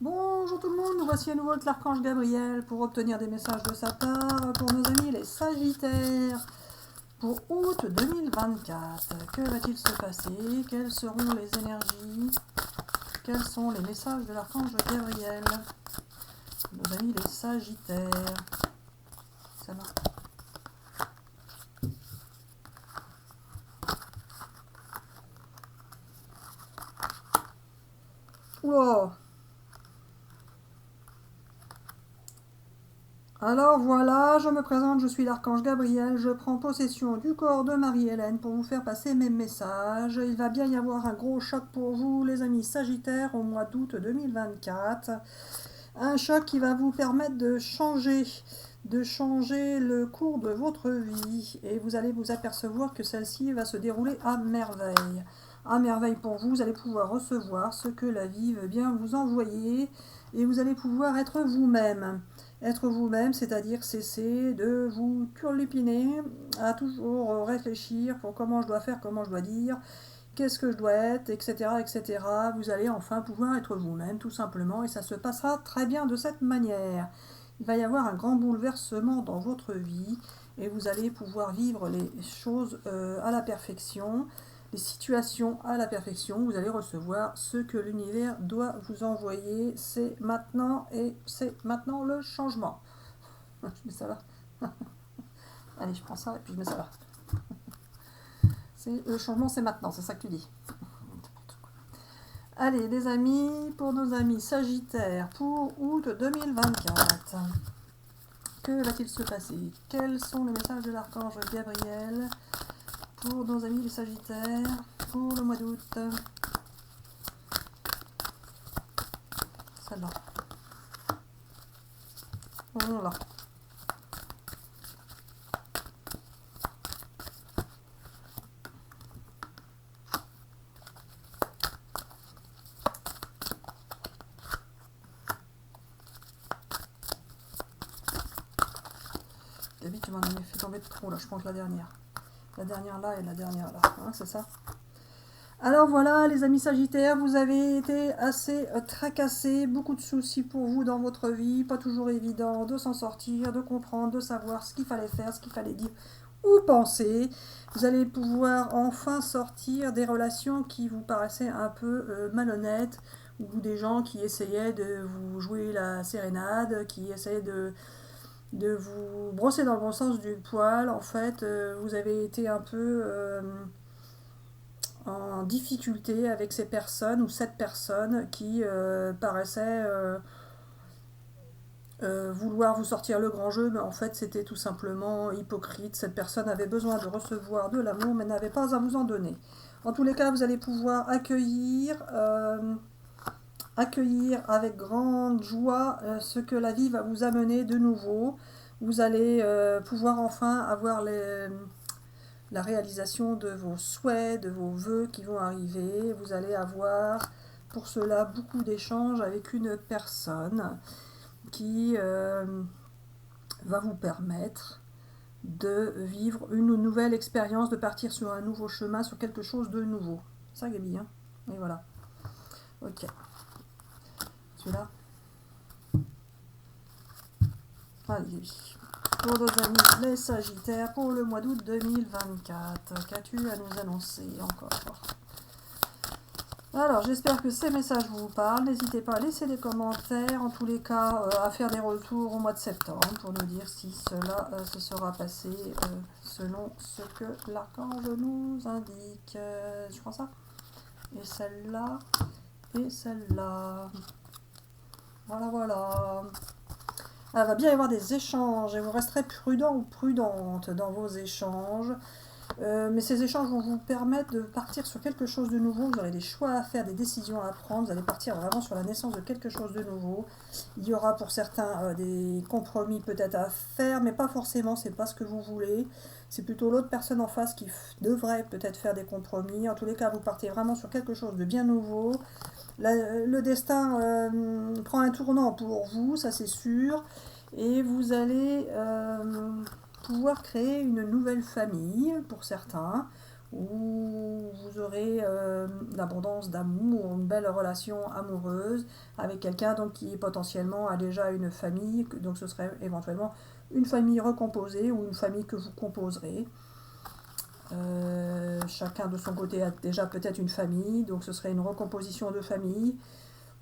Bonjour tout le monde, nous voici à nouveau avec l'archange Gabriel pour obtenir des messages de sa part pour nos amis les Sagittaires pour août 2024. Que va-t-il se passer? Quelles seront les énergies? Quels sont les messages de l'archange Gabriel? Nos amis les Sagittaires. Ça va. Wow. Alors voilà, je me présente, je suis l'archange Gabriel, je prends possession du corps de Marie-Hélène pour vous faire passer mes messages. Il va bien y avoir un gros choc pour vous, les amis Sagittaires, au mois d'août 2024. Un choc qui va vous permettre de changer le cours de votre vie et vous allez vous apercevoir que celle-ci va se dérouler à merveille. À merveille pour vous, vous allez pouvoir recevoir ce que la vie veut bien vous envoyer et vous allez pouvoir être vous-même. Être vous-même, c'est-à-dire cesser de vous turlupiner, à toujours réfléchir pour comment je dois faire, comment je dois dire, qu'est-ce que je dois être, etc., etc. Vous allez enfin pouvoir être vous-même, tout simplement, et ça se passera très bien de cette manière. Il va y avoir un grand bouleversement dans votre vie, et vous allez pouvoir vivre les choses à la perfection, les situations à la perfection. Vous allez recevoir ce que l'univers doit vous envoyer. C'est maintenant, et c'est maintenant le changement. Je mets ça là. Allez, je prends ça, et puis je mets ça là. Le changement, c'est maintenant, c'est ça que tu dis. Allez, les amis, pour nos amis Sagittaires, pour août 2024, que va-t-il se passer? Quels sont les messages de l'archange Gabriel pour nos amis les Sagittaires pour le mois d'août? Celle-là. On l'a. Gabi, tu m'en as fait tomber de trop là, je pense la dernière. La dernière là et la dernière là, hein, c'est ça? Alors voilà, les amis Sagittaires, vous avez été assez tracassés, beaucoup de soucis pour vous dans votre vie, pas toujours évident de s'en sortir, de comprendre, de savoir ce qu'il fallait faire, ce qu'il fallait dire ou penser. Vous allez pouvoir enfin sortir des relations qui vous paraissaient un peu malhonnêtes, ou des gens qui essayaient de vous jouer la sérénade, qui essayaient de vous brosser dans le bon sens du poil. En fait, vous avez été un peu en difficulté avec ces personnes ou cette personne qui paraissait vouloir vous sortir le grand jeu, mais en fait c'était tout simplement hypocrite. Cette personne avait besoin de recevoir de l'amour, mais n'avait pas à vous en donner. En tous les cas, vous allez pouvoir accueillir avec grande joie ce que la vie va vous amener de nouveau. Vous allez pouvoir enfin avoir la réalisation de vos souhaits, de vos vœux qui vont arriver. Vous allez avoir pour cela beaucoup d'échanges avec une personne qui va vous permettre de vivre une nouvelle expérience, de partir sur un nouveau chemin, sur quelque chose de nouveau. Ça, Gabi, hein? Et voilà. Ok. Celui-là. Allez, Gabi. Pour nos amis les Sagittaires, pour le mois d'août 2024, qu'as-tu à nous annoncer encore? Alors, j'espère que ces messages vous parlent. N'hésitez pas à laisser des commentaires, en tous les cas, à faire des retours au mois de septembre pour nous dire si cela se sera passé selon ce que l'archange nous indique. Je prends ça. Et celle-là. Et celle-là. Voilà, voilà. Il va bien y avoir des échanges et vous resterez prudent ou prudente dans vos échanges. Mais ces échanges vont vous permettre de partir sur quelque chose de nouveau. Vous aurez des choix à faire, des décisions à prendre. Vous allez partir vraiment sur la naissance de quelque chose de nouveau. Il y aura pour certains des compromis peut-être à faire, mais pas forcément, c'est pas ce que vous voulez. C'est plutôt l'autre personne en face qui devrait peut-être faire des compromis. En tous les cas, vous partez vraiment sur quelque chose de bien nouveau. Le destin prend un tournant pour vous, ça c'est sûr. Et vous allez pouvoir créer une nouvelle famille pour certains, où vous aurez l'abondance d'amour, une belle relation amoureuse avec quelqu'un donc qui potentiellement a déjà une famille, donc ce serait éventuellement une famille recomposée ou une famille que vous composerez. Chacun de son côté a déjà peut-être une famille, donc ce serait une recomposition de famille,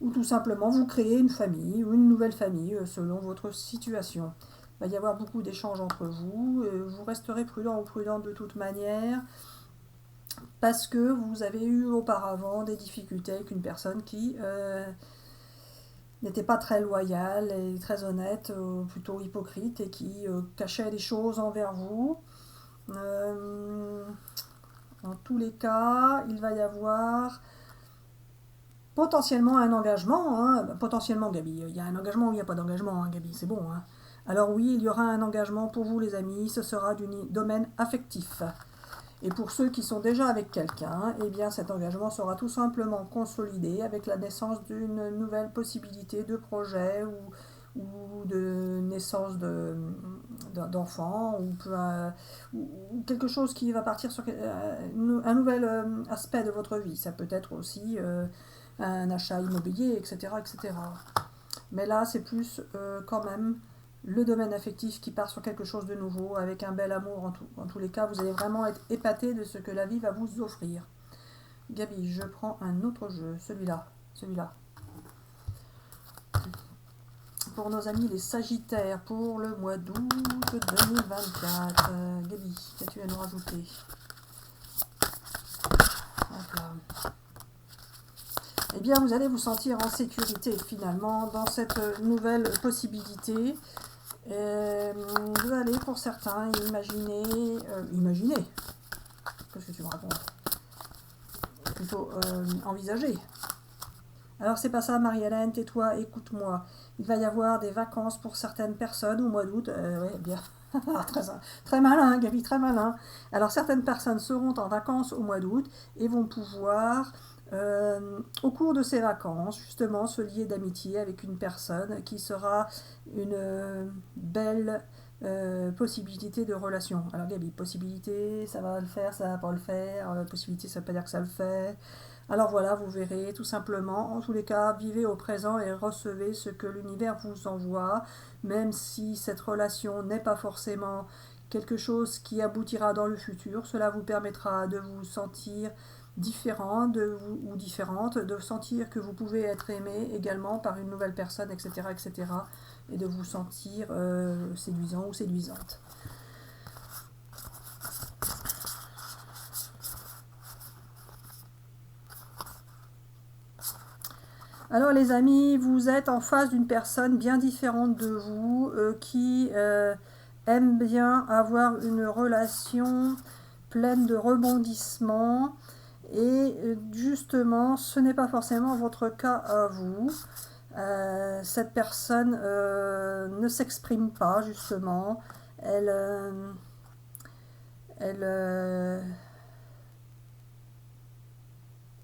ou tout simplement vous créez une famille ou une nouvelle famille selon votre situation. Il va y avoir beaucoup d'échanges entre vous, vous resterez prudent ou prudente de toute manière, parce que vous avez eu auparavant des difficultés avec une personne qui n'était pas très loyale et très honnête, plutôt hypocrite, et qui cachait des choses envers vous. En tous les cas, il va y avoir potentiellement un engagement. Hein. Potentiellement, Gabi, il y a un engagement ou il n'y a pas d'engagement, hein, Gabi, c'est bon. Hein. Alors oui, il y aura un engagement pour vous les amis, ce sera du domaine affectif. Et pour ceux qui sont déjà avec quelqu'un, eh bien cet engagement sera tout simplement consolidé avec la naissance d'une nouvelle possibilité de projet ou de naissance d'enfants ou quelque chose qui va partir sur un nouvel aspect de votre vie. Ça peut être aussi un achat immobilier, etc. etc. Mais là, c'est plus quand même le domaine affectif qui part sur quelque chose de nouveau, avec un bel amour en tous les cas. Vous allez vraiment être épaté de ce que la vie va vous offrir. Gabi, je prends un autre jeu, celui-là. Pour nos amis les Sagittaires, pour le mois d'août 2024. Gabi, qu'as-tu à nous rajouter? Voilà. Eh bien, vous allez vous sentir en sécurité finalement dans cette nouvelle possibilité. Vous allez pour certains imaginer, qu'est-ce que tu me racontes? Plutôt envisager. Alors c'est pas ça, Marie-Hélène, tais-toi, écoute-moi. Il va y avoir des vacances pour certaines personnes au mois d'août. Ouais, bien. Très malin, Gabi, très malin. Alors certaines personnes seront en vacances au mois d'août et vont pouvoir, au cours de ces vacances, justement, se lier d'amitié avec une personne qui sera une belle possibilité de relation. Alors Gabi, possibilité, ça va le faire, ça va pas le faire. Possibilité, ça veut pas dire que ça le fait. Alors voilà, vous verrez tout simplement. En tous les cas, vivez au présent et recevez ce que l'univers vous envoie, même si cette relation n'est pas forcément quelque chose qui aboutira dans le futur. Cela vous permettra de vous sentir différent ou différente, de sentir que vous pouvez être aimé également par une nouvelle personne, etc. etc. et de vous sentir séduisant ou séduisante. Alors les amis, vous êtes en face d'une personne bien différente de vous, qui aime bien avoir une relation pleine de rebondissements. Et justement, ce n'est pas forcément votre cas à vous. Cette personne ne s'exprime pas, justement. Elle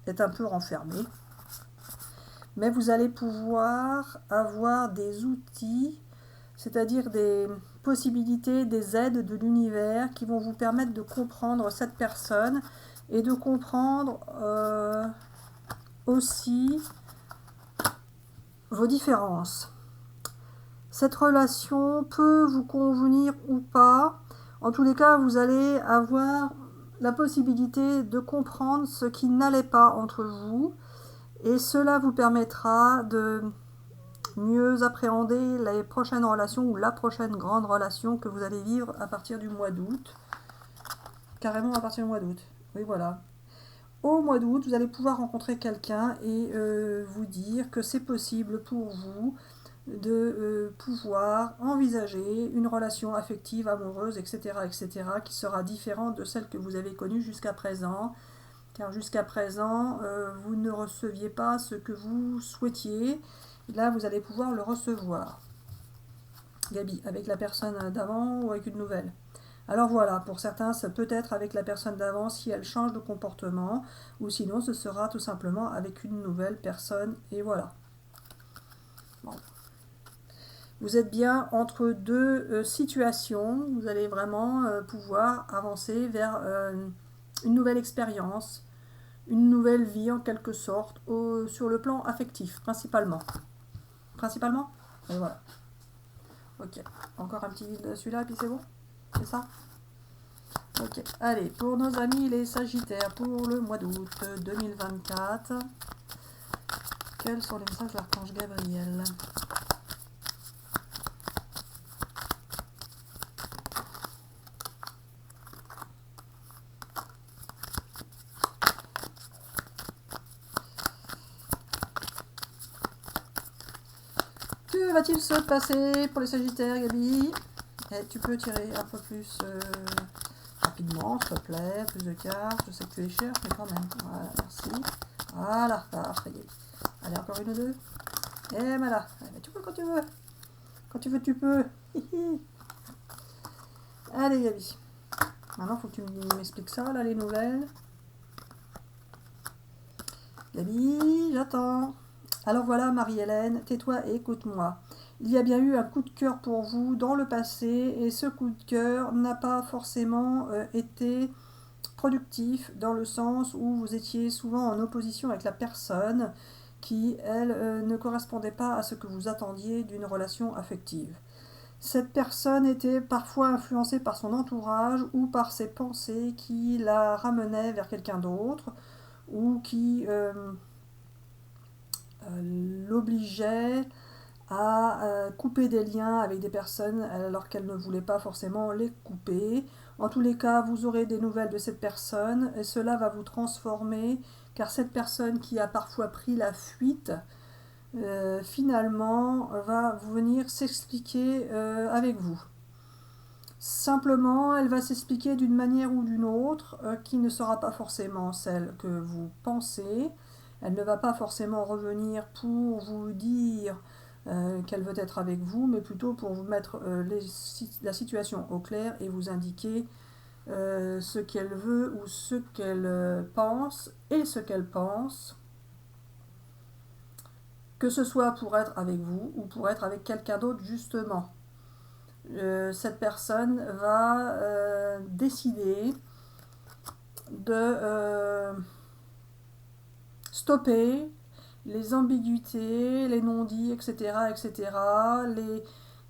est un peu renfermée. Mais vous allez pouvoir avoir des outils, c'est-à-dire des possibilités, des aides de l'univers qui vont vous permettre de comprendre cette personne et de comprendre aussi vos différences. Cette relation peut vous convenir ou pas. En tous les cas, vous allez avoir la possibilité de comprendre ce qui n'allait pas entre vous. Et cela vous permettra de mieux appréhender les prochaines relations ou la prochaine grande relation que vous allez vivre à partir du mois d'août. Carrément à partir du mois d'août. Oui, voilà. Au mois d'août, vous allez pouvoir rencontrer quelqu'un et vous dire que c'est possible pour vous de pouvoir envisager une relation affective, amoureuse, etc., etc., qui sera différente de celle que vous avez connue jusqu'à présent. Car jusqu'à présent, vous ne receviez pas ce que vous souhaitiez. Là, vous allez pouvoir le recevoir. Gabi, avec la personne d'avant ou avec une nouvelle? Alors voilà, pour certains, ça peut être avec la personne d'avant si elle change de comportement, ou sinon ce sera tout simplement avec une nouvelle personne, et voilà. Bon. Vous êtes bien entre deux situations, vous allez vraiment pouvoir avancer vers une nouvelle expérience, une nouvelle vie en quelque sorte, sur le plan affectif principalement. Principalement. Et voilà. Ok, encore un petit vide celui-là et puis c'est bon. C'est ça. Ok, allez, pour nos amis les Sagittaires, pour le mois d'août 2024, quels sont les messages de l'archange Gabriel? Que va-t-il se passer pour les Sagittaires, Gabi? Et tu peux tirer un peu plus rapidement, s'il te plaît, plus de cartes. Je sais que tu es cher, mais quand même. Voilà, merci. Voilà, parfait. Allez, encore une ou deux. Et voilà. Allez, tu peux quand tu veux. Quand tu veux, tu peux. Allez, Gabi. Maintenant, il faut que tu m'expliques ça, là, les nouvelles. Gabi, j'attends. Alors voilà, Marie-Hélène, tais-toi et écoute-moi. Il y a bien eu un coup de cœur pour vous dans le passé et ce coup de cœur n'a pas forcément été productif dans le sens où vous étiez souvent en opposition avec la personne qui, elle, ne correspondait pas à ce que vous attendiez d'une relation affective. Cette personne était parfois influencée par son entourage ou par ses pensées qui la ramenaient vers quelqu'un d'autre ou qui l'obligeaient à couper des liens avec des personnes alors qu'elle ne voulait pas forcément les couper. En tous les cas, vous aurez des nouvelles de cette personne et cela va vous transformer car cette personne qui a parfois pris la fuite finalement va venir s'expliquer avec vous. Simplement, elle va s'expliquer d'une manière ou d'une autre qui ne sera pas forcément celle que vous pensez. Elle ne va pas forcément revenir pour vous dire qu'elle veut être avec vous, mais plutôt pour vous mettre la situation au clair et vous indiquer ce qu'elle veut ou ce qu'elle pense et ce qu'elle pense, que ce soit pour être avec vous ou pour être avec quelqu'un d'autre justement. Cette personne va décider de stopper les ambiguïtés, les non-dits, etc., etc., les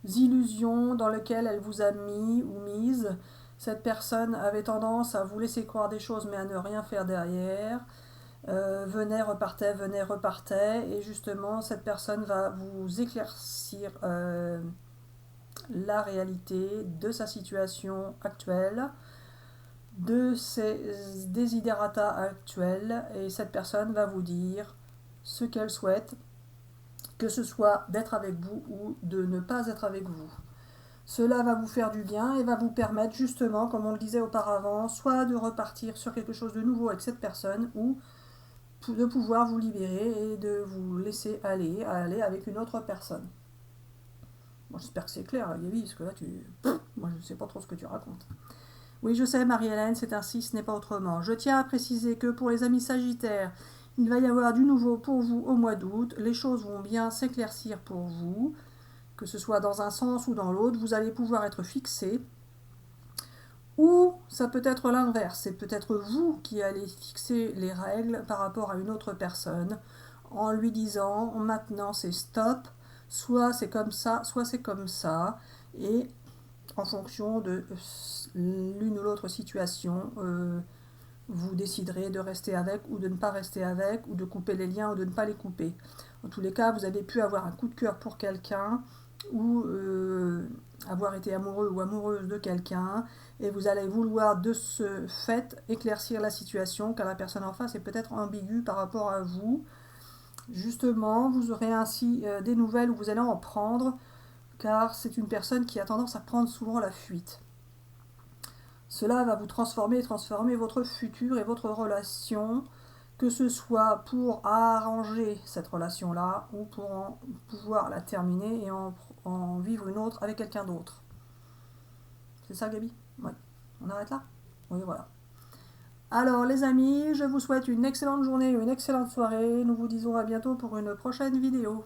illusions dans lesquelles elle vous a mis ou mise. Cette personne avait tendance à vous laisser croire des choses mais à ne rien faire derrière. Venait, repartait, et justement cette personne va vous éclaircir la réalité de sa situation actuelle, de ses desiderata actuels, et cette personne va vous dire ce qu'elle souhaite, que ce soit d'être avec vous ou de ne pas être avec vous. Cela va vous faire du bien et va vous permettre justement, comme on le disait auparavant, soit de repartir sur quelque chose de nouveau avec cette personne ou de pouvoir vous libérer et de vous laisser aller avec une autre personne. Bon, j'espère que c'est clair, Gaby, parce que là, moi, je ne sais pas trop ce que tu racontes. Oui, je sais, Marie-Hélène, c'est ainsi, ce n'est pas autrement. Je tiens à préciser que pour les amis sagittaires, il va y avoir du nouveau pour vous au mois d'août. Les choses vont bien s'éclaircir pour vous, que ce soit dans un sens ou dans l'autre. Vous allez pouvoir être fixé. Ou ça peut être l'inverse. C'est peut-être vous qui allez fixer les règles par rapport à une autre personne en lui disant maintenant c'est stop, soit c'est comme ça, soit c'est comme ça. Et en fonction de l'une ou l'autre situation, vous déciderez de rester avec ou de ne pas rester avec, ou de couper les liens ou de ne pas les couper. En tous les cas, vous avez pu avoir un coup de cœur pour quelqu'un ou avoir été amoureux ou amoureuse de quelqu'un, et vous allez vouloir de ce fait éclaircir la situation car la personne en face est peut-être ambiguë par rapport à vous. Justement, vous aurez ainsi des nouvelles où vous allez en prendre car c'est une personne qui a tendance à prendre souvent la fuite. Cela va vous transformer votre futur et votre relation, que ce soit pour arranger cette relation-là ou pour pouvoir la terminer et en vivre une autre avec quelqu'un d'autre. C'est ça, Gaby? Oui. On arrête là? Oui, voilà. Alors, les amis, je vous souhaite une excellente journée, une excellente soirée. Nous vous disons à bientôt pour une prochaine vidéo.